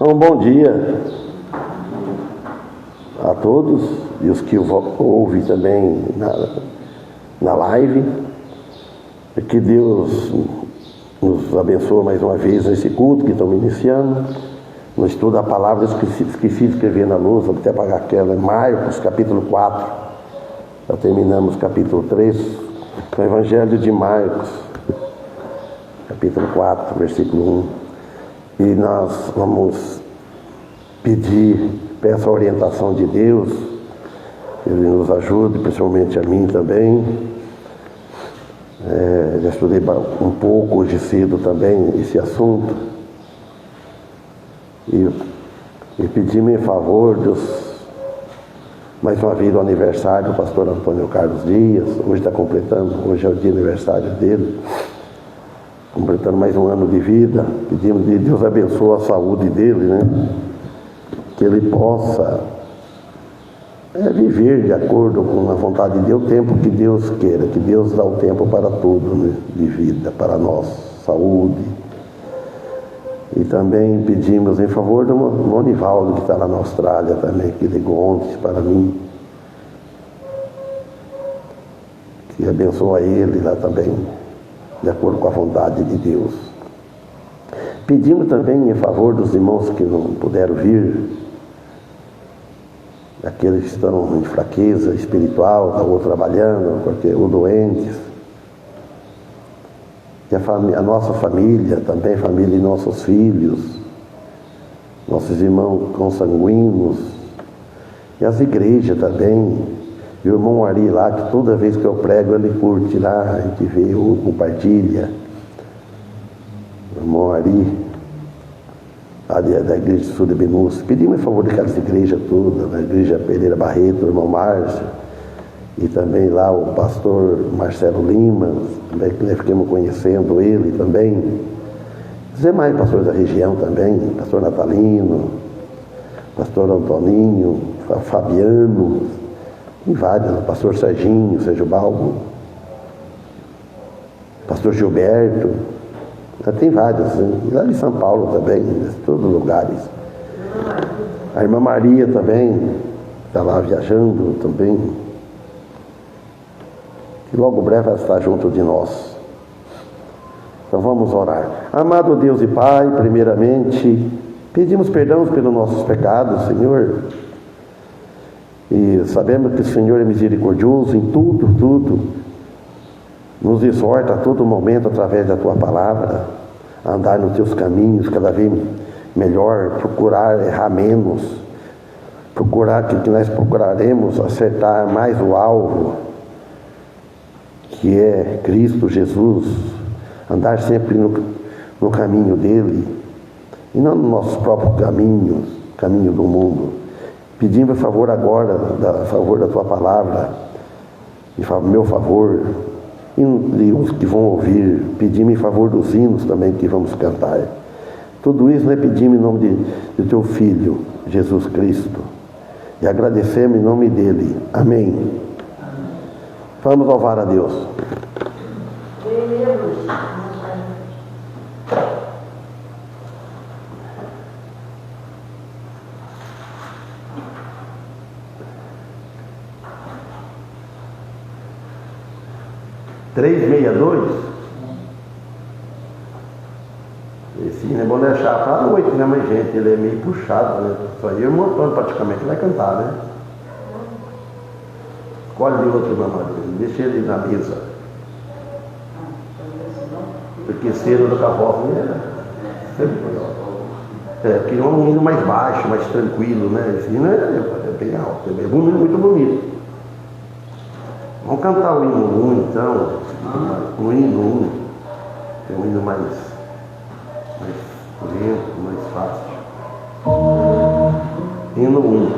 Então, bom dia a todos e os que ouvem também na live. Que Deus nos abençoe mais uma vez nesse culto que estamos iniciando. No estudo da palavra, esqueci de escrever na luz, vou até apagar aquela, Marcos, capítulo 4. Já terminamos capítulo 3, o Evangelho de Marcos, capítulo 4, versículo 1. E nós vamos peço a orientação de Deus, que Ele nos ajude, principalmente a mim também. Já estudei um pouco hoje cedo também esse assunto. E pedi-me em favor mais uma vez o aniversário do pastor Antônio Carlos Dias. Hoje é o dia de aniversário dele, completando mais um ano de vida. Pedimos que Deus abençoe a saúde dele, né? Que ele possa viver de acordo com a vontade de Deus, o tempo que Deus queira, que Deus dá o tempo para tudo, né? De vida, para nós, saúde. E também pedimos em favor do Monivaldo, que está lá na Austrália também, que ligou ontem para mim. Que abençoe ele lá também, de acordo com a vontade de Deus. Pedimos também em favor dos irmãos que não puderam vir, aqueles que estão em fraqueza espiritual, ou trabalhando, ou doentes. E a nossa família, também a família de nossos filhos, nossos irmãos consanguíneos, e as igrejas também. E o irmão Ari lá, que toda vez que eu prego, ele curte lá, a gente vê, compartilha. O irmão Ari, lá da igreja de Sul de Benúcio. Pedimos em favor daquelas igrejas todas, da igreja Pereira Barreto, o irmão Márcio, e também lá o pastor Marcelo Lima, também que nós ficamos conhecendo ele também. Os demais pastores da região também, pastor Natalino, pastor Antoninho, Fabiano, e vários, pastor Serginho, Sérgio Balbo, pastor Gilberto, tem vários, né? E lá de São Paulo também, em todos os lugares. A irmã Maria também está lá viajando também. E logo breve ela está junto de nós. Então vamos orar. Amado Deus e Pai, primeiramente, pedimos perdão pelos nossos pecados, Senhor. E sabemos que o Senhor é misericordioso em tudo. Nos exorta a todo momento, através da Tua palavra, a andar nos Teus caminhos cada vez melhor, procurar errar menos, que nós procuraremos acertar mais o alvo, que é Cristo Jesus, andar sempre no caminho dEle, e não no nosso próprio caminho do mundo. Pedimos a favor agora, a favor da Tua palavra, meu favor, e os que vão ouvir, pedimos em favor dos hinos também que vamos cantar. Tudo isso nós pedimos em nome de Teu Filho, Jesus Cristo, e agradecemos em nome dEle. Amém. Vamos louvar a Deus. Esse hino é bom deixar para a noite, né? Mas, gente, ele é meio puxado, né? Só eu e o irmão Antônio praticamente vai cantar, né? Escolhe de outro, irmão Antônio, deixa ele na mesa. Porque cedo do cavalo, né? Sempre melhor. Porque é um hino mais baixo, mais tranquilo, né? Esse hino é bem alto, é muito bonito. Vamos cantar o hino 1, então. O hino 1. É um hino mais lento, mais fácil. Hino 1.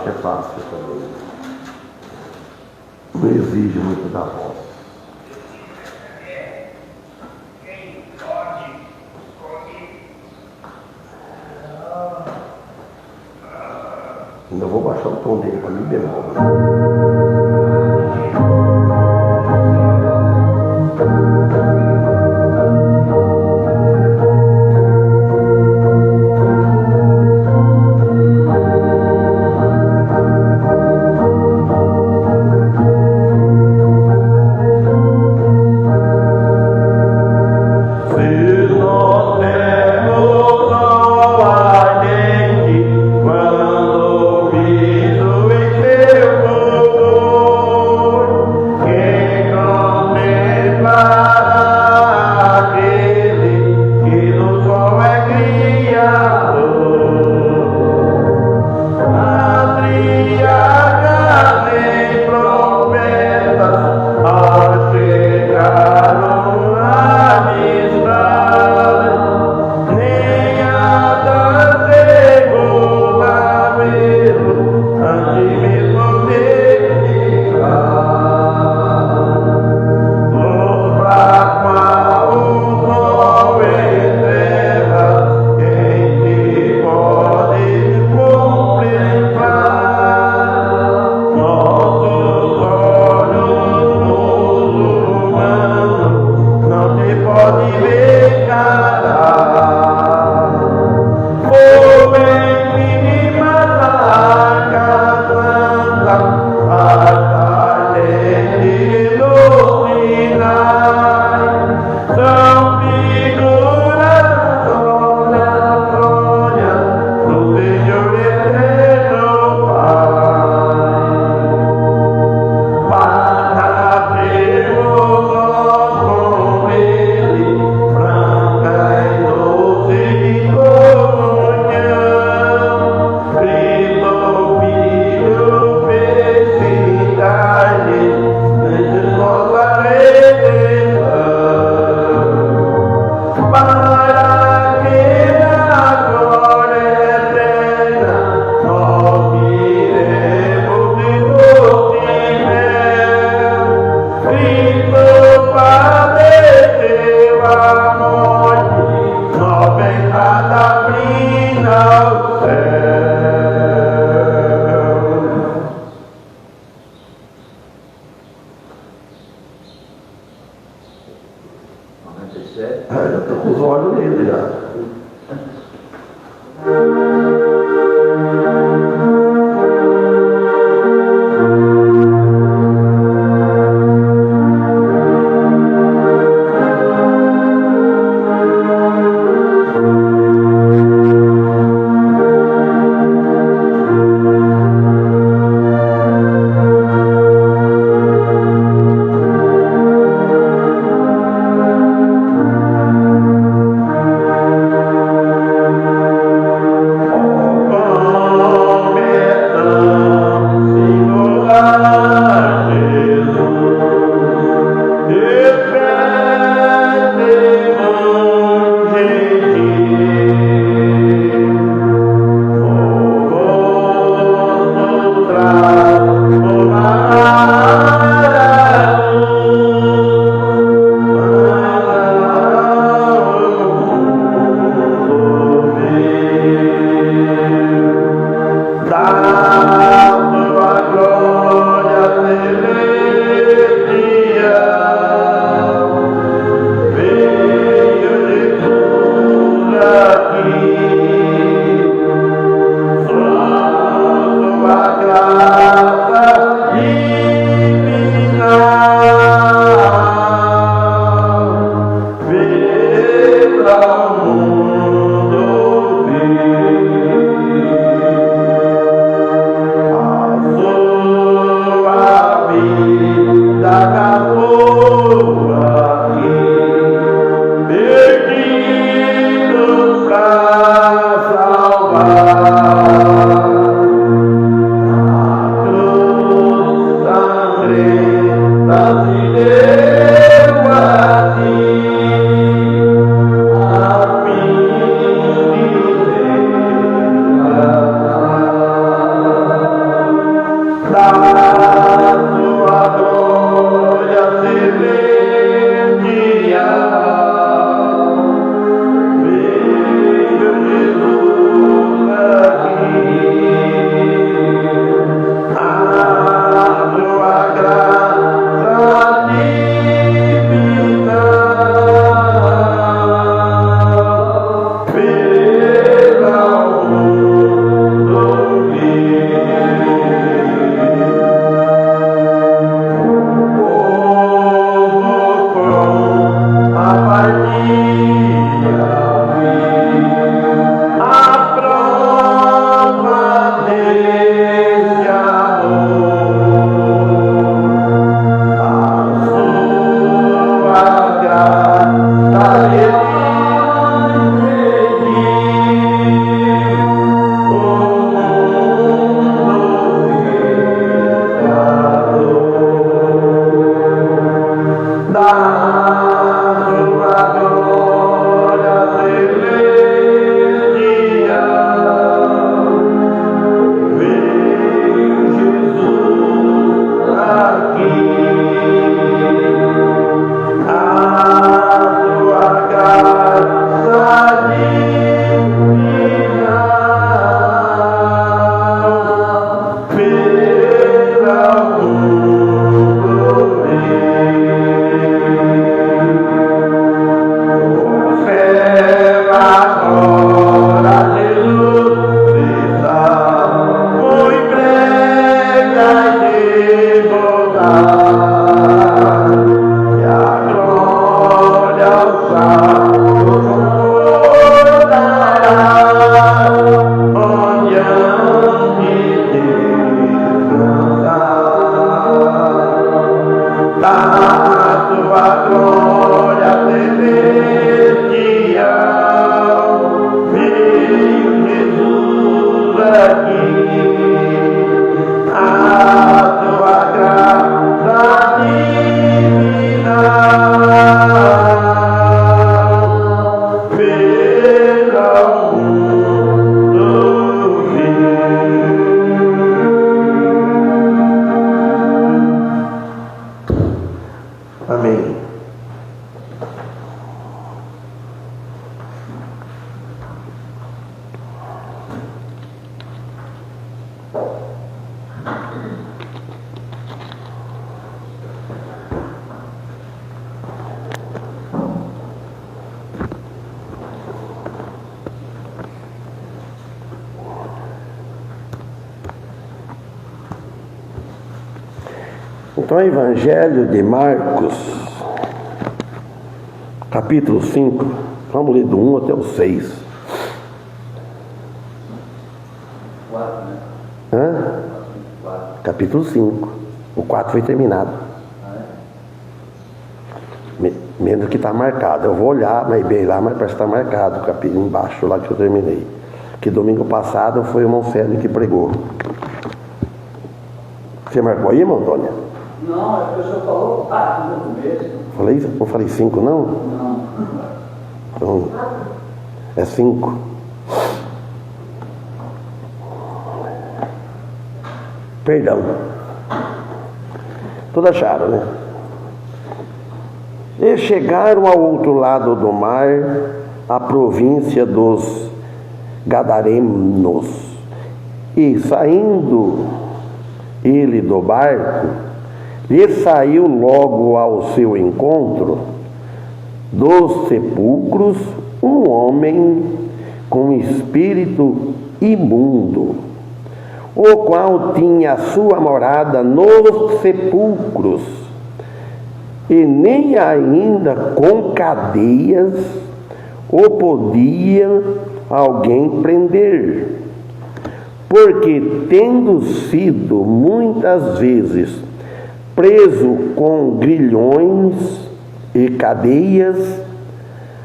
que é fácil também. Não exige muito da voz. Ainda vou baixar o tom dele para mim bemol. Oh Então, o Evangelho de Marcos, capítulo 5, vamos ler do 1 até o 6. 4, né? Hã? 4. Capítulo 5. O 4 foi terminado. Menos que está marcado. Eu vou olhar, mas bem lá, mas parece que está marcado o capítulo embaixo lá que eu terminei. Que domingo passado foi o irmão Célio que pregou. Você marcou aí, irmão Antônia? Não, é que o senhor falou 4 no começo. Falei, não falei 5, não? Não. Então, é 5. Perdão. Todos acharam, né? E chegaram ao outro lado do mar, a província dos Gadarenos. E saindo ele do barco, lhe saiu logo ao seu encontro dos sepulcros um homem com espírito imundo, o qual tinha sua morada nos sepulcros, e nem ainda com cadeias o podia alguém prender, porque tendo sido muitas vezes preso com grilhões e cadeias,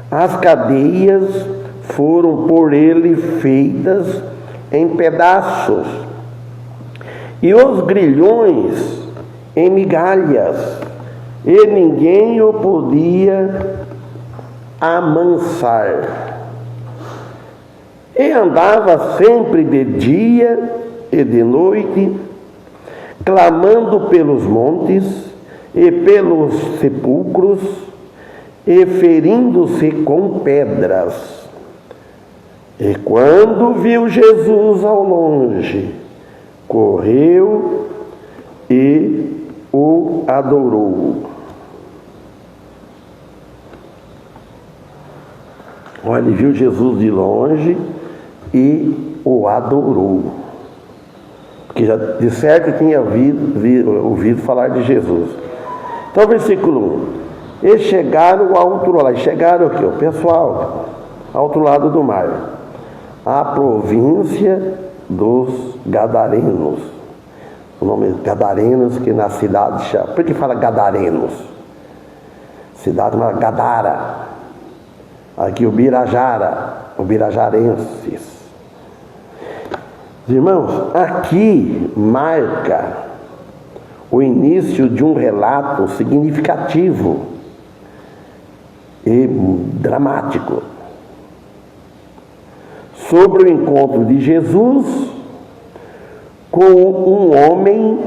as cadeias foram por ele feitas em pedaços, e os grilhões em migalhas, e ninguém o podia amansar. E andava sempre de dia e de noite, clamando pelos montes e pelos sepulcros, e ferindo-se com pedras. E quando viu Jesus ao longe, correu e o adorou. Olha, ele viu Jesus de longe e o adorou. Porque já de certo tinha ouvido falar de Jesus. Então, versículo 1. Eles chegaram ao outro lado. Chegaram aqui, o pessoal, ao outro lado do mar. A província dos Gadarenos. O nome é Gadarenos, que na cidade chama. Por que fala Gadarenos? Cidade chamada Gadara. Aqui o Birajarenses. Irmãos, aqui marca o início de um relato significativo e dramático sobre o encontro de Jesus com um homem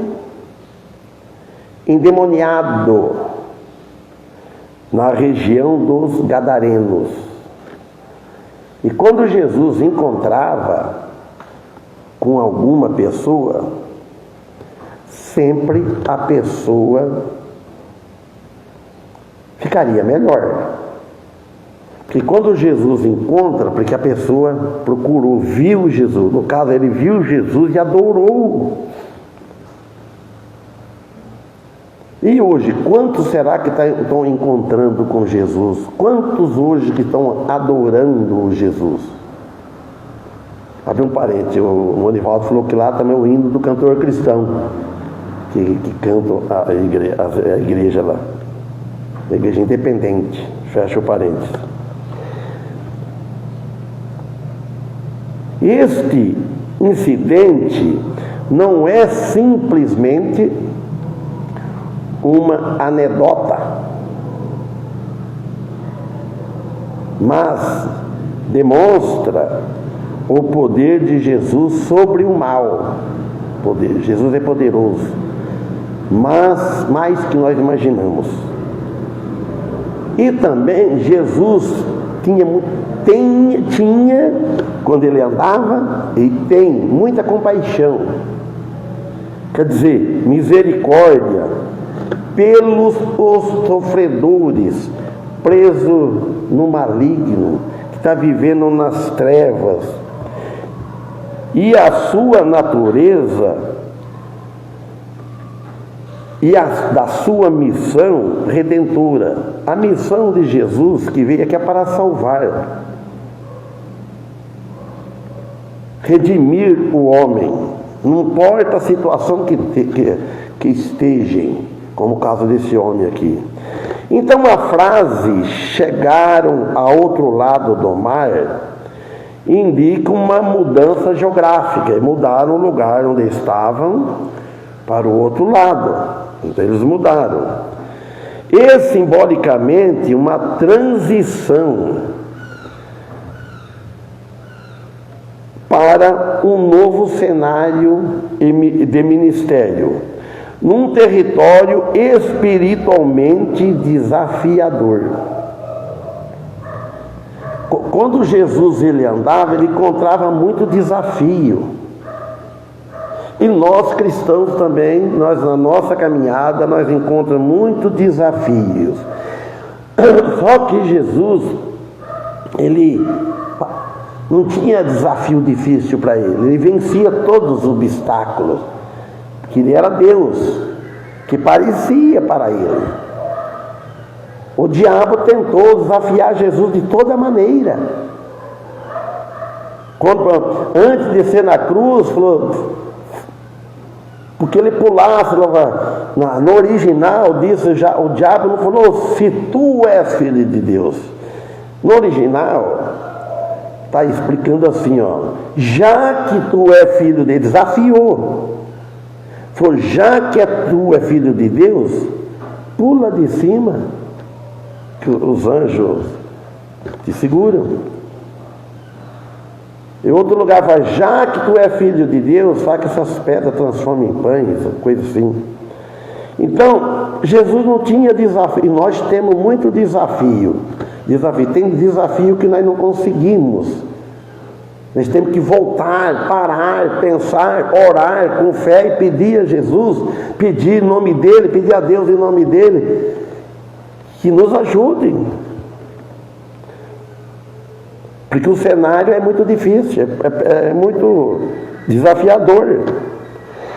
endemoniado na região dos Gadarenos. E quando Jesus encontrava com alguma pessoa, sempre a pessoa ficaria melhor. Porque quando Jesus encontra, porque a pessoa procurou, viu Jesus, no caso ele viu Jesus e adorou. E hoje, quantos será que estão encontrando com Jesus? Quantos hoje que estão adorando Jesus? Abre um parente, o Anivaldo falou que lá também é o hino do cantor cristão, que canta a igreja lá, a igreja independente, fecha o parênteses. Este incidente não é simplesmente uma anedota, mas demonstra o poder de Jesus sobre o mal. Jesus é poderoso, mas mais que nós imaginamos. E também Jesus tinha, quando ele andava, e tem muita compaixão, quer dizer, misericórdia pelos sofredores, preso no maligno, que está vivendo nas trevas. E a sua natureza e da sua missão redentora. A missão de Jesus que veio aqui é para salvar, redimir o homem, não importa a situação que estejam, como o caso desse homem aqui. Então a frase "chegaram ao outro lado do mar" indica uma mudança geográfica, e mudaram o lugar onde estavam para o outro lado. Então eles mudaram. E simbolicamente uma transição para um novo cenário de ministério, num território espiritualmente desafiador. Quando Jesus ele andava, ele encontrava muito desafio. E nós cristãos também, na nossa caminhada, nós encontramos muitos desafios. Só que Jesus, ele não tinha desafio difícil para ele vencia todos os obstáculos, porque ele era Deus, que parecia para ele. O diabo tentou desafiar Jesus de toda maneira. Antes de ser na cruz, falou, porque ele pulasse, no original disso, o diabo não falou, se tu és filho de Deus. No original, está explicando assim, já que tu é filho de Deus, desafiou. Falou, já que tu é filho de Deus, pula de cima, que os anjos te seguram. Em outro lugar fala, já que tu é filho de Deus, faz que essas pedras transformem em pães, coisa assim. Então, Jesus não tinha desafio, e nós temos muito desafio. Tem desafio que nós não conseguimos. Nós temos que voltar, parar, pensar, orar com fé e pedir a Jesus, pedir em nome dEle, pedir a Deus em nome dEle, que nos ajudem. Porque o cenário é muito difícil, é muito desafiador.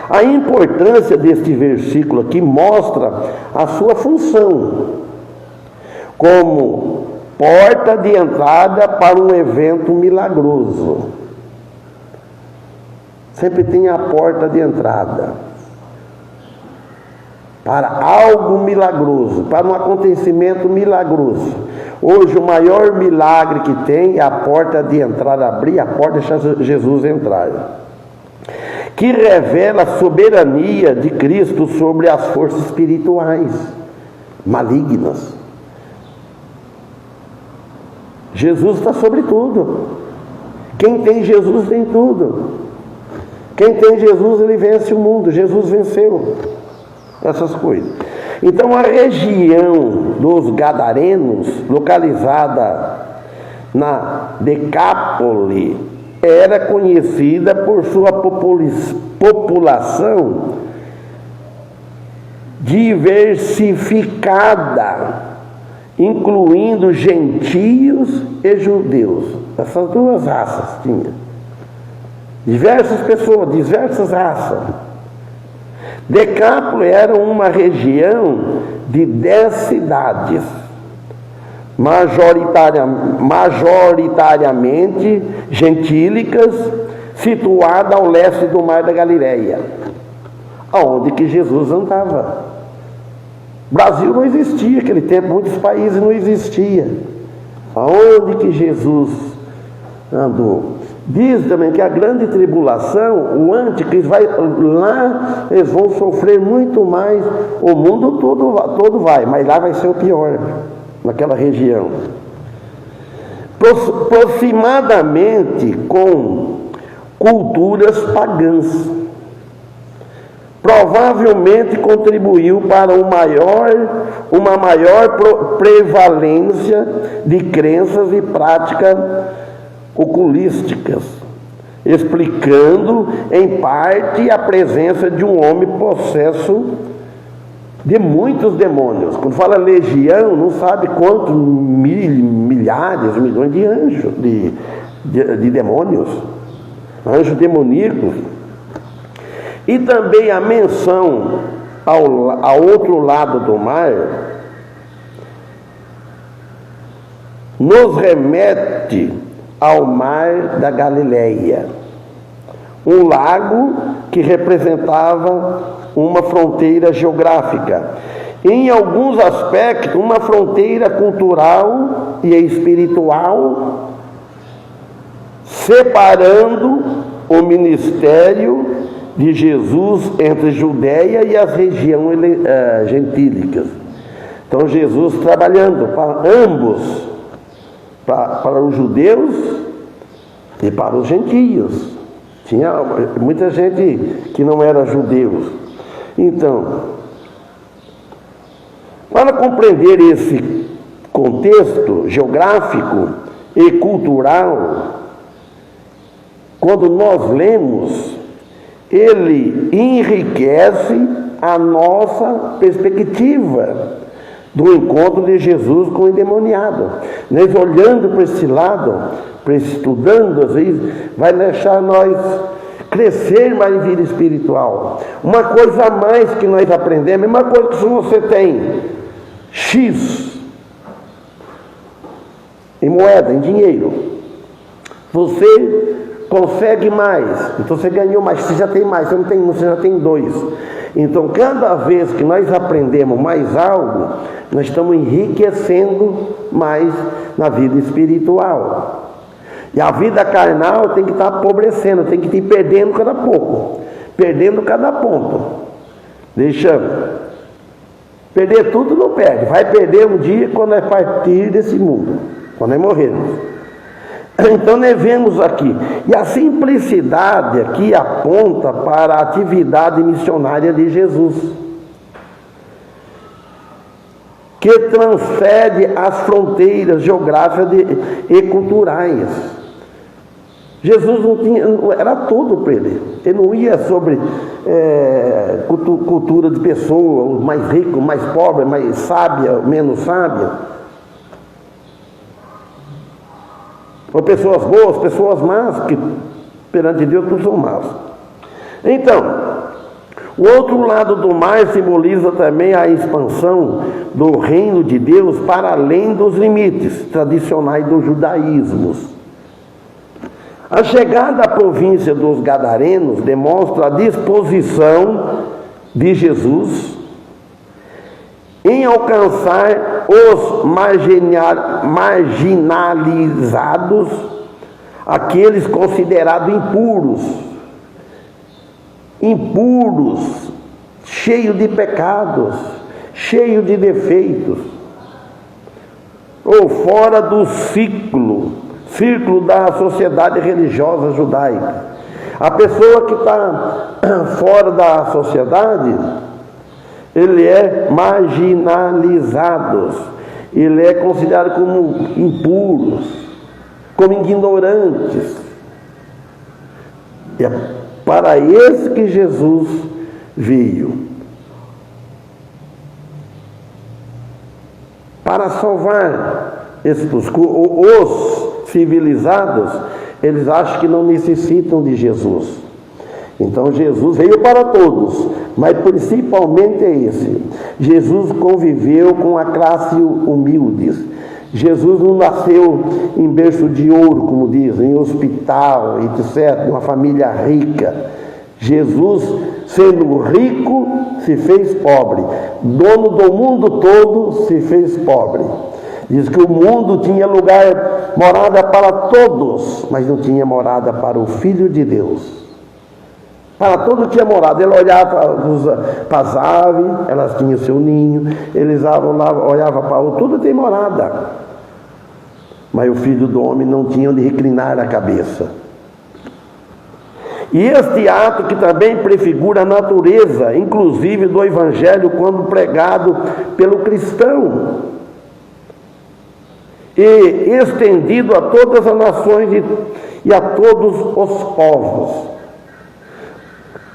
A importância deste versículo aqui mostra a sua função como porta de entrada para um evento milagroso. Sempre tem a porta de entrada para algo milagroso, para um acontecimento milagroso. Hoje o maior milagre que tem é a porta de entrada, abrir a porta e deixar Jesus entrar, que revela a soberania de Cristo sobre as forças espirituais malignas. Jesus está sobre tudo. Quem tem Jesus tem tudo. Quem tem Jesus, ele vence o mundo. Jesus venceu essas coisas. Então a região dos Gadarenos, localizada na Decápole, era conhecida por sua população diversificada, incluindo gentios e judeus. Essas duas raças tinha. Diversas pessoas, diversas raças. Decápole era uma região de 10 cidades, majoritariamente gentílicas, situada ao leste do Mar da Galileia, aonde que Jesus andava. O Brasil não existia naquele tempo, muitos países não existiam. Aonde que Jesus andou? Diz também que a grande tribulação, o anticristo vai lá, eles vão sofrer muito mais. O mundo todo vai, mas lá vai ser o pior, naquela região. Aproximadamente com culturas pagãs. Provavelmente contribuiu para uma maior prevalência de crenças e práticas oculísticas, explicando em parte a presença de um homem possesso de muitos demônios. Quando fala legião, não sabe quantos milhares, milhões de anjos, de demônios, anjos demoníacos. E também a menção ao outro lado do mar nos remete ao Mar da Galileia, um lago que representava uma fronteira geográfica, em alguns aspectos uma fronteira cultural e espiritual, separando o ministério de Jesus entre Judeia e as regiões gentílicas. Então Jesus trabalhando para ambos, para os judeus e para os gentios. Tinha muita gente que não era judeus. Então, para compreender esse contexto geográfico e cultural, quando nós lemos, ele enriquece a nossa perspectiva do encontro de Jesus com o endemoniado. Nós olhando para esse lado, estudando, às vezes, vai deixar nós crescer mais em vida espiritual. Uma coisa a mais que nós aprendemos, a mesma coisa que se você tem X em moeda, em dinheiro, você consegue mais, então você ganhou mais, você já tem mais, você já tem 2. Então, cada vez que nós aprendemos mais algo, nós estamos enriquecendo mais na vida espiritual. E a vida carnal tem que estar apodrecendo, tem que ir perdendo cada pouco, perdendo cada ponto, deixando. Perder tudo não perde, vai perder um dia quando nós partir desse mundo, quando nós morrermos. Então nós vemos aqui, e a simplicidade aqui aponta para a atividade missionária de Jesus, que transcende as fronteiras geográficas e culturais. Jesus não tinha, era tudo para ele. Ele não ia sobre cultura de pessoa, mais rico, mais pobre, mais sábia, menos sábia. Ou pessoas boas, pessoas más, que perante Deus não são más. Então, o outro lado do mar simboliza também a expansão do reino de Deus para além dos limites tradicionais dos judaísmos. A chegada à província dos Gadarenos demonstra a disposição de Jesus em alcançar os marginalizados, aqueles considerados impuros, cheios de pecados, cheios de defeitos, ou fora do círculo da sociedade religiosa judaica. A pessoa que está fora da sociedade, ele é marginalizado, ele é considerado como impuros, como ignorantes. E é para esse que Jesus veio, para salvar os civilizados. Eles acham que não necessitam de Jesus. Então Jesus veio para todos, mas principalmente é esse. Jesus conviveu com a classe humilde. Jesus não nasceu em berço de ouro, como dizem, em hospital, etc., uma família rica. Jesus, sendo rico, se fez pobre. Dono do mundo todo, se fez pobre. Diz que o mundo tinha lugar, morada para todos, mas não tinha morada para o Filho de Deus. Para todos tinha morada. Ele olhava para as aves, elas tinham seu ninho, eles olhavam para o tudo tem morada. Mas o Filho do Homem não tinha onde reclinar a cabeça. E este ato que também prefigura a natureza, inclusive do Evangelho, quando pregado pelo cristão, e estendido a todas as nações e a todos os povos.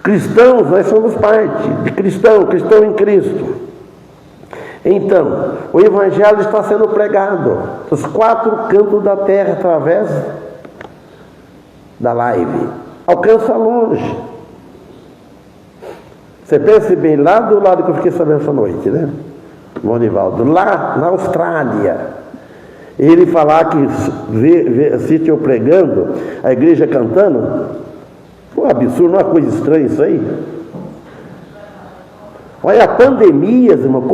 Cristãos, nós somos parte de cristão em Cristo. Então, o Evangelho está sendo pregado dos 4 cantos da terra através da live. Alcança longe. Você pensa bem, lá do lado que eu fiquei sabendo essa noite, né? Monivaldo, lá na Austrália. Ele falar que assiste eu pregando, a igreja cantando, um absurdo, não é uma coisa estranha isso aí? Olha a pandemia, irmão.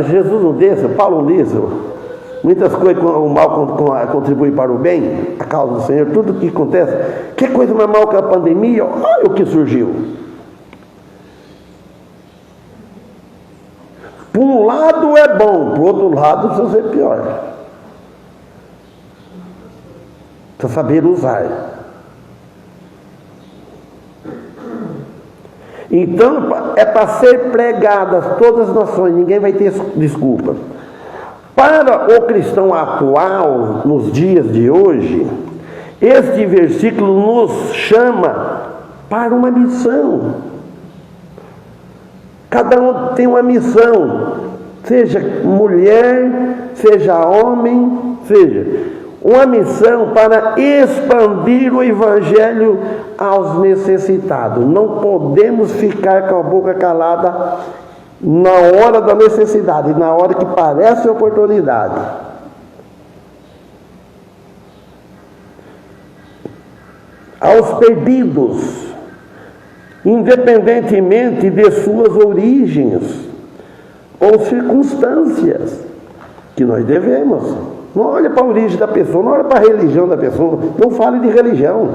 Jesus não disse, Paulo não disse, muitas coisas o mal contribui para o bem, a causa do Senhor, tudo que acontece. Que coisa mais mal que a pandemia? Olha o que surgiu. Por um lado é bom, por outro lado precisa ser pior. Precisa saber usar. Então, é para ser pregadas todas as nações, ninguém vai ter desculpa. Para o cristão atual, nos dias de hoje, este versículo nos chama para uma missão. Cada um tem uma missão, seja mulher, seja homem, seja uma missão para expandir o Evangelho aos necessitados. Não podemos ficar com a boca calada na hora da necessidade, na hora que parece oportunidade. Aos perdidos, independentemente de suas origens ou circunstâncias, que nós devemos. Não olha para a origem da pessoa, não olha para a religião da pessoa, não fale de religião.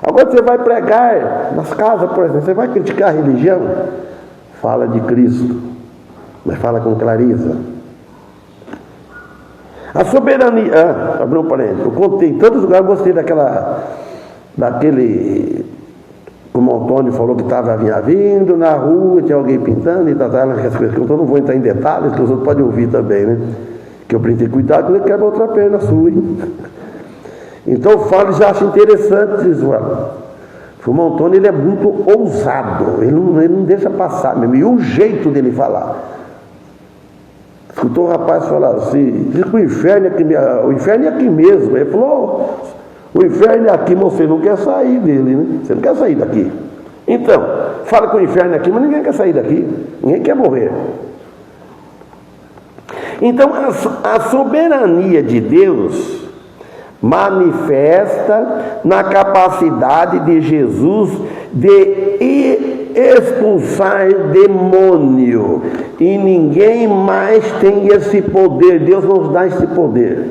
Agora você vai pregar nas casas, por exemplo, você vai criticar a religião? Fala de Cristo, mas fala com clareza. A soberania, abriu um parênteses, eu contei em tantos lugares, gostei daquele, como o Antônio falou que estava vindo na rua, tinha alguém pintando e tal, aquelas coisas que eu não vou entrar em detalhes, que os outros podem ouvir também, né? Que eu preciso cuidar quando ele quebra outra perna sua, hein? Então eu falo e já acho interessante isso, o irmão Antônio, ele é muito ousado, ele não deixa passar mesmo, e o jeito dele falar. Escutou o rapaz falar assim, diz que o inferno é aqui mesmo. Ele falou, o inferno é aqui, mas você não quer sair dele, né? Você não quer sair daqui. Então, fala que o inferno é aqui, mas ninguém quer sair daqui, ninguém quer morrer. Então, a soberania de Deus manifesta na capacidade de Jesus de expulsar demônio, e ninguém mais tem esse poder. Deus nos dá esse poder.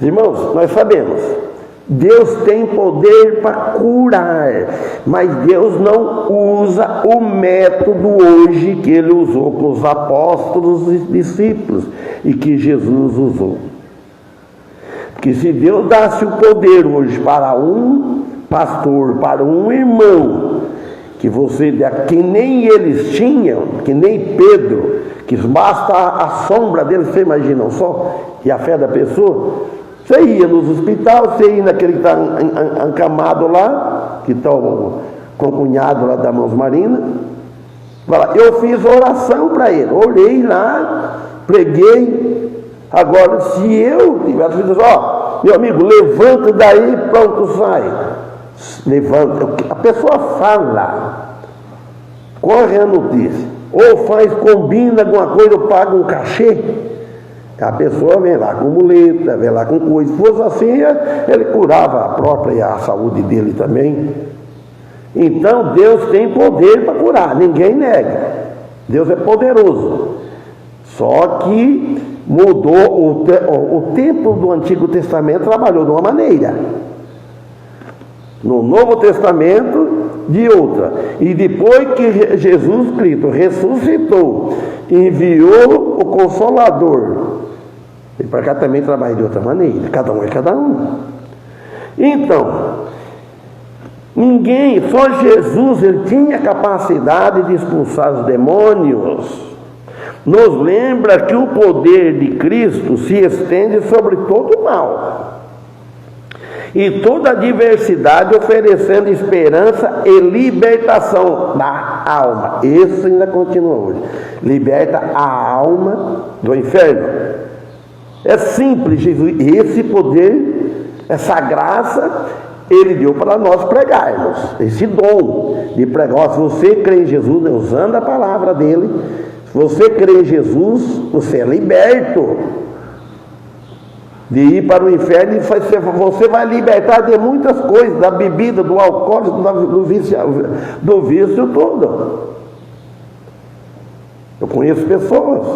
Irmãos, nós sabemos, Deus tem poder para curar, mas Deus não usa o método hoje que Ele usou com os apóstolos e discípulos, e que Jesus usou. Porque se Deus desse o poder hoje para um pastor, para um irmão, que nem eles tinham, que nem Pedro, que basta a sombra deles, você imagina só, e a fé da pessoa, você ia nos hospitais, você ia naquele que está encamado lá, que está com o cunhado lá da Mãos Marina, eu fiz oração para ele, orei lá, preguei. Agora, se eu tivesse dito, meu amigo, levanta daí, pronto, sai. Levanta. A pessoa fala, corre a notícia, ou combina alguma coisa, ou paga um cachê. A pessoa vem lá com muleta, vem lá com coisa. Se fosse assim, ele curava a própria e a saúde dele também. Então, Deus tem poder para curar, ninguém nega. Deus é poderoso. Só que mudou, o tempo do Antigo Testamento trabalhou de uma maneira, no Novo Testamento de outra, e depois que Jesus Cristo ressuscitou, enviou o Consolador, e para cá também trabalha de outra maneira, cada um é cada um. Então, só Jesus, ele tinha capacidade de expulsar os demônios. Nos lembra que o poder de Cristo se estende sobre todo o mal e toda a diversidade, oferecendo esperança e libertação da alma. Isso ainda continua hoje. Liberta a alma do inferno. É simples, Jesus. Esse poder, essa graça, Ele deu para nós pregarmos. Esse dom de pregar. Se você crê em Jesus, usando a palavra dele, se você crê em Jesus, você é liberto de ir para o inferno, e você vai libertar de muitas coisas, da bebida, do alcoólico, do vício todo. Eu conheço pessoas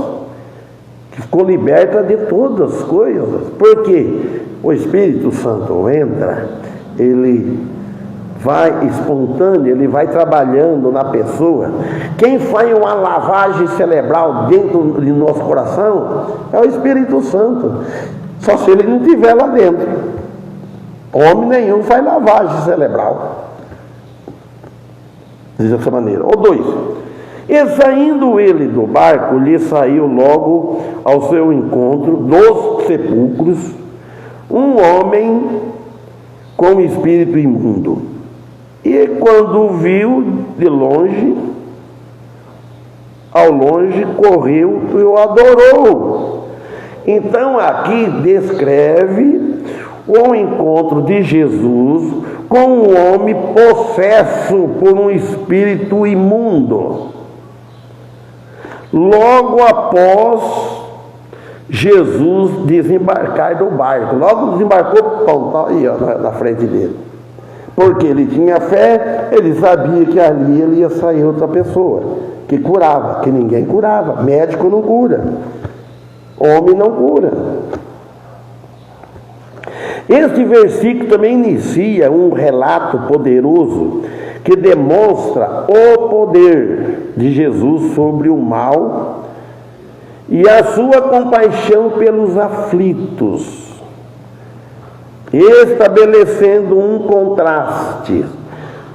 que ficou liberta de todas as coisas, porque o Espírito Santo entra, ele vai espontâneo, ele vai trabalhando na pessoa. Quem faz uma lavagem cerebral dentro de nosso coração é o Espírito Santo, só se ele não estiver lá dentro. Homem nenhum faz lavagem cerebral, diz dessa maneira. Ou 2, e saindo ele do barco, lhe saiu logo ao seu encontro dos sepulcros um homem com espírito imundo. E quando o viu de longe, ao longe, correu e o adorou. Então aqui descreve o encontro de Jesus com um homem possesso por um espírito imundo. Logo após Jesus desembarcar do barco, logo desembarcou, está aí na frente dele. Porque ele tinha fé, ele sabia que ali ele ia sair outra pessoa, que curava, que ninguém curava. Médico não cura, homem não cura. Este versículo também inicia um relato poderoso que demonstra o poder de Jesus sobre o mal e a sua compaixão pelos aflitos, estabelecendo um contraste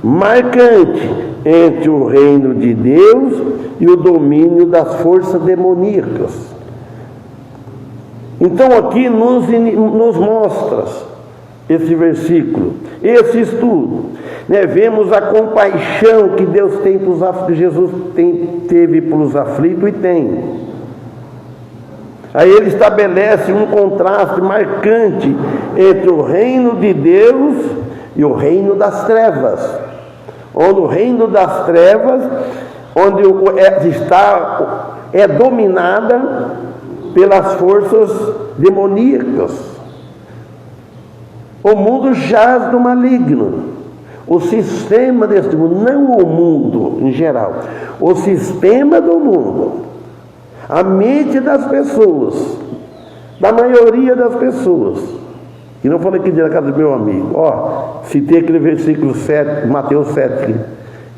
marcante entre o reino de Deus e o domínio das forças demoníacas. Então aqui nos mostra esse versículo, esse estudo, né? Vemos a compaixão que Deus tem para os aflitos, Jesus teve para os aflitos e tem. Aí ele estabelece um contraste marcante entre o reino de Deus e o reino das trevas. Onde o reino das trevas, onde é dominada pelas forças demoníacas. O mundo jaz no maligno. O sistema deste mundo, não o mundo em geral, o sistema do mundo, a mente das pessoas, da maioria das pessoas. E não falei aqui na casa do meu amigo, citei aquele versículo 7, Mateus 7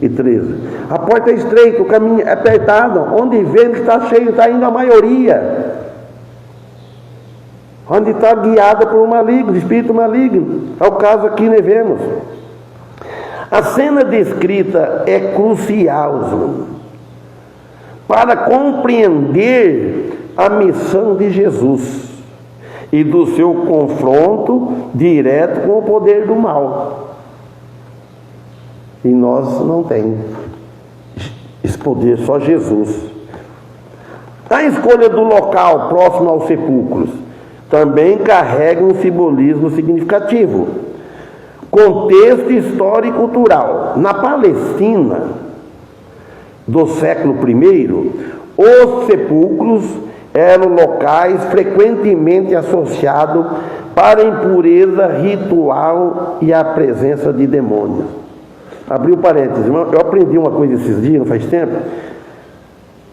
e 13. A porta é estreita, o caminho é apertado, onde vê que está cheio, está indo a maioria. Onde está guiada por um maligno, espírito maligno. É o caso aqui, nós vemos. A cena descrita é crucial para compreender a missão de Jesus e do seu confronto direto com o poder do mal. E nós não temos esse poder, só Jesus. A escolha do local próximo aos sepulcros também carrega um simbolismo significativo. Contexto histórico e cultural. Na Palestina do século I, os sepulcros eram locais frequentemente associados para impureza ritual e a presença de demônios. Abriu parênteses, eu aprendi uma coisa esses dias, não faz tempo,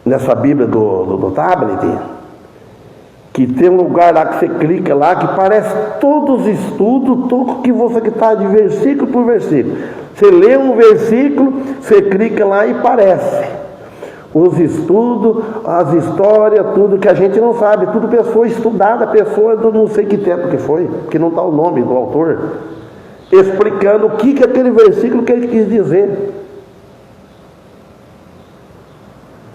nessa Bíblia do tablet, que tem um lugar lá que você clica lá, que parece todos os estudos, tudo que você está de versículo por versículo. Você lê um versículo, você clica lá e parece. Os estudos, as histórias, tudo que a gente não sabe, tudo pessoa estudada, pessoa do não sei que tempo que foi, porque não está o nome do autor, explicando o que aquele versículo que ele quis dizer.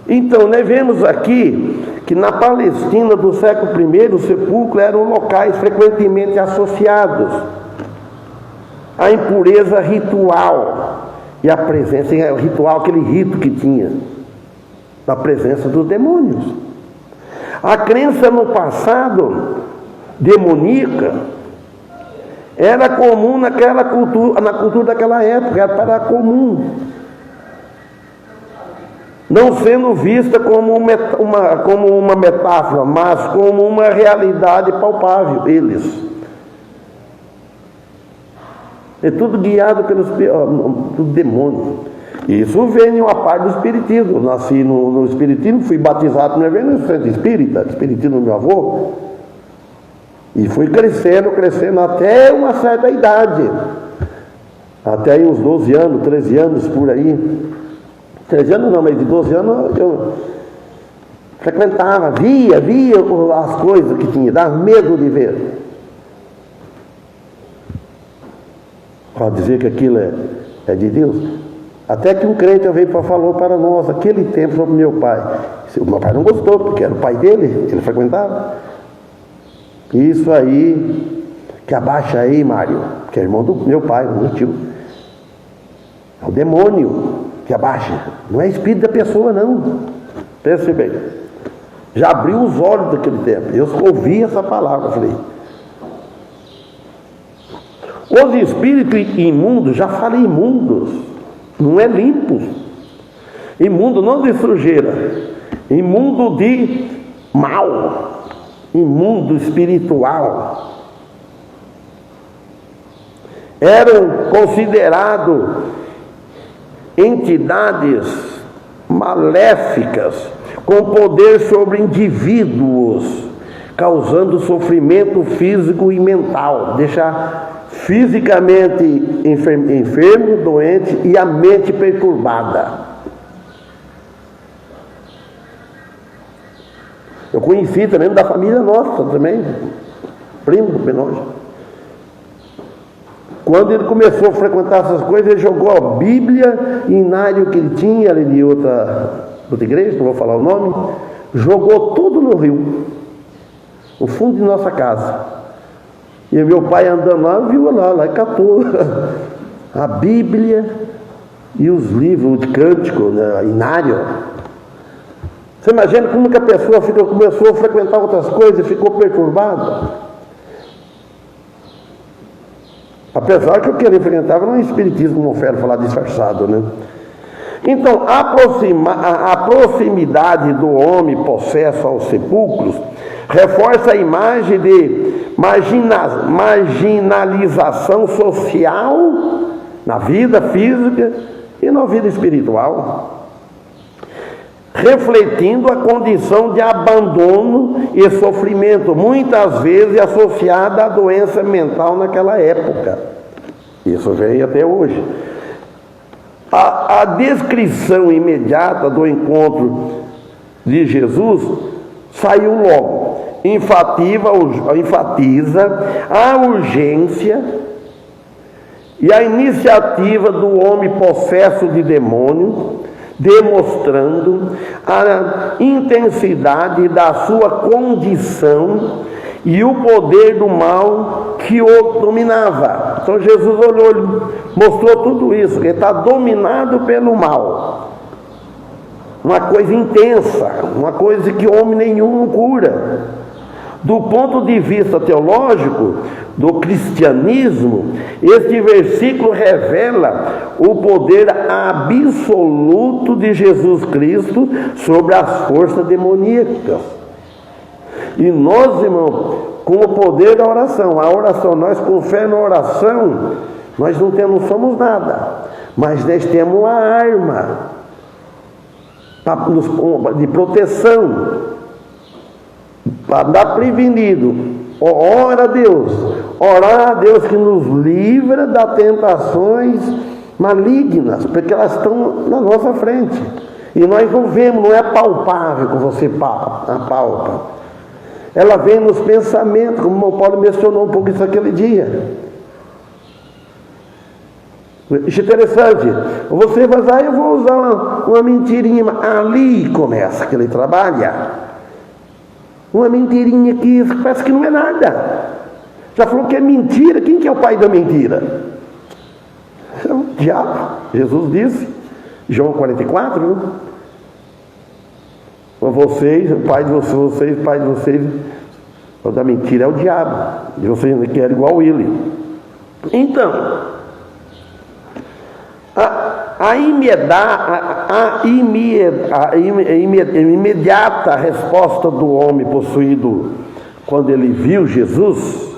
Então, nós vemos aqui que na Palestina do século I, os sepulcros eram locais frequentemente associados à impureza ritual e à presença ritual, aquele rito que tinha da presença dos demônios. A crença no passado demoníaca era comum naquela cultura, na cultura daquela época, era comum, não sendo vista como uma metáfora, mas como uma realidade palpável deles. É tudo guiado pelos demônios. Isso vem uma parte do espiritismo. Eu nasci no espiritismo, fui batizado no centro espírita, espiritismo do meu avô, e fui crescendo até uma certa idade, até aí uns 12 anos, 13 anos por aí. 13 anos não, mas de 12 anos eu frequentava, via as coisas que tinha, dava medo de ver. Pode dizer que aquilo é de Deus. Até que um crente falou para nós, aquele tempo, sobre meu pai. O meu pai não gostou, porque era o pai dele, ele frequentava. Isso aí, que abaixa aí, Mário, que é irmão do meu pai, do meu tio. É o demônio que abaixa, não é espírito da pessoa, não. Pense bem. Já abriu os olhos daquele tempo. Eu ouvi essa palavra, falei. Os espíritos imundos, já falei imundos, não é limpos. Imundo não de sujeira, imundo de mal, imundo espiritual. Eram considerados entidades maléficas com poder sobre indivíduos, causando sofrimento físico e mental, deixar fisicamente enfermo, doente e a mente perturbada. Eu conheci também da família nossa também, primo do Penoja. Quando ele começou a frequentar essas coisas, ele jogou a Bíblia inário que ele tinha ali de outra igreja, não vou falar o nome, jogou tudo no rio, no fundo de nossa casa. E meu pai andando lá, viu lá e catou a Bíblia e os livros de cântico, né, inário. Você imagina como que a pessoa começou a frequentar outras coisas e ficou perturbada? Apesar que eu queria frequentar não é espiritismo, não quero falar disfarçado, né? Então, a proximidade do homem possesso aos sepulcros reforça a imagem de marginalização social na vida física e na vida espiritual, refletindo a condição de abandono e sofrimento, muitas vezes associada à doença mental naquela época. Isso vem até hoje. A descrição imediata do encontro de Jesus saiu logo. Enfatiza a urgência e a iniciativa do homem possesso de demônio, demonstrando a intensidade da sua condição e o poder do mal que o dominava. Então Jesus olhou, mostrou tudo isso, que ele está dominado pelo mal. Uma coisa intensa, uma coisa que homem nenhum cura. Do ponto de vista teológico do cristianismo, este versículo revela o poder absoluto de Jesus Cristo sobre as forças demoníacas. E nós, irmãos, com o poder da oração, nós com fé na oração, nós não somos nada, mas nós temos uma arma de proteção, para dar prevenido. Ora a Deus, orar a Deus que nos livra das tentações malignas, porque elas estão na nossa frente, e nós não vemos, não é palpável que você apalpa. Ela vem nos pensamentos, como o Paulo mencionou um pouco isso aquele dia. Isso é interessante. Você vai usar, eu vou usar uma mentirinha, ali começa que ele trabalha. Uma mentirinha aqui, parece que não é nada. Já falou que é mentira. Quem que é o pai da mentira? É o diabo. Jesus disse, João 44, viu? Vocês, o pai de vocês, o pai de vocês, o da mentira é o diabo. E vocês querem igual ele. Então, a imediata resposta do homem possuído quando ele viu Jesus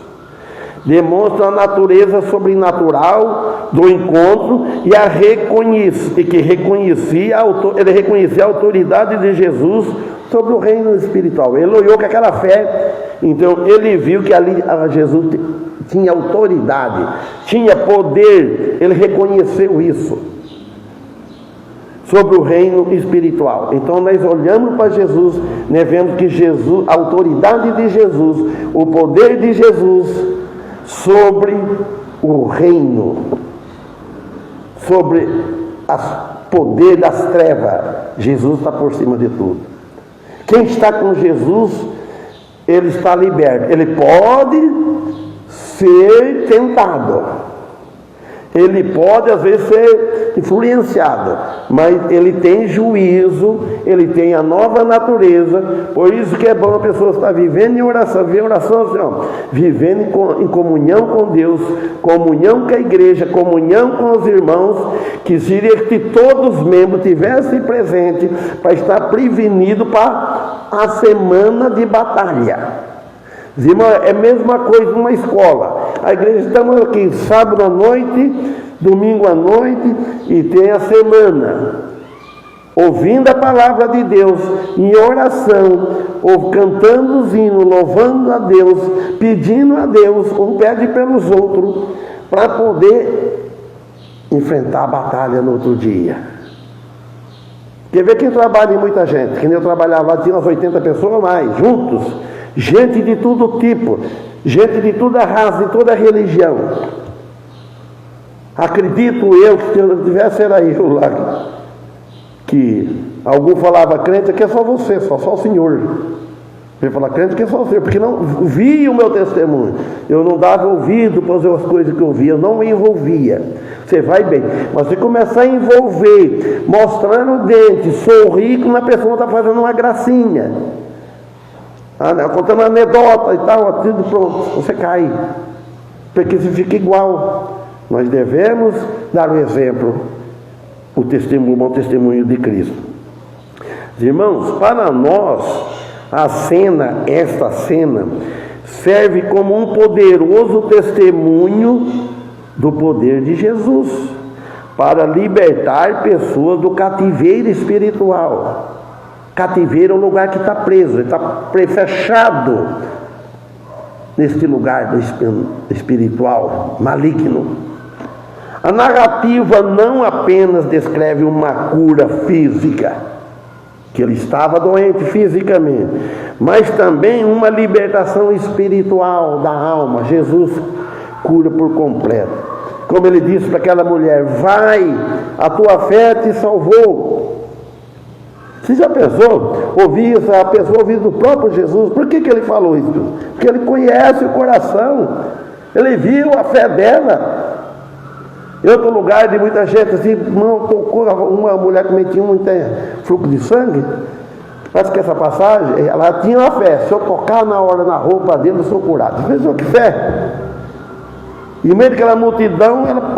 demonstra a natureza sobrenatural do encontro e ele reconhecia a autoridade de Jesus sobre o reino espiritual. Ele olhou com aquela fé, então ele viu que ali Jesus tinha autoridade, tinha poder, ele reconheceu isso sobre o reino espiritual. Então nós olhamos para Jesus, nós vemos que Jesus, a autoridade de Jesus, o poder de Jesus sobre o reino, sobre o poder das trevas. Jesus está por cima de tudo. Quem está com Jesus, ele está liberto. Ele pode ser tentado, ele pode às vezes ser influenciado, mas ele tem juízo, ele tem a nova natureza. Por isso que é bom a pessoa estar vivendo em oração, assim, vivendo em comunhão com Deus, comunhão com a igreja, comunhão com os irmãos, que seria que todos os membros tivessem presente para estar prevenido para a semana de batalha. Irmão, é a mesma coisa numa escola. A igreja, estamos aqui sábado à noite, domingo à noite, e tem a semana, ouvindo a palavra de Deus, em oração, ou cantando os hinos, louvando a Deus, pedindo a Deus, um pede pelos outros, para poder enfrentar a batalha no outro dia. Quer ver quem trabalha em muita gente? Que nem eu trabalhava lá, tinha umas 80 pessoas a mais, juntos. Gente de todo tipo, gente de toda raça, de toda religião. Acredito eu que se eu não tivesse, era eu lá. Que algum falava crente, que é só você, só o Senhor. Ele fala, crente que é só o Senhor, porque não via o meu testemunho. Eu não dava ouvido para as coisas que eu via, eu não me envolvia. Você vai bem, mas se começar a envolver, mostrando o dente, sorrir, quando a pessoa está fazendo uma gracinha, contando anedota e tal, tudo pronto, você cai, porque você fica igual. Nós devemos dar o exemplo, o testemunho, o bom testemunho de Cristo. Irmãos, para nós, esta cena, serve como um poderoso testemunho do poder de Jesus, para libertar pessoas do cativeiro espiritual. Cativeiro é um lugar que está preso, está fechado neste lugar espiritual, maligno. A narrativa não apenas descreve uma cura física, que ele estava doente fisicamente, mas também uma libertação espiritual da alma. Jesus cura por completo. Como ele disse para aquela mulher, vai, a tua fé te salvou. Você já pensou? Ouvir isso, a pessoa ouvir do próprio Jesus. Por que ele falou isso? Porque ele conhece o coração, ele viu a fé dela. Eu estou no lugar de muita gente assim, não tocou uma mulher que metia muito fluxo de sangue. Parece que essa passagem, ela tinha uma fé. Se eu tocar na hora na roupa dele, eu sou curado. Você pensou que fé? E no meio daquela multidão, ela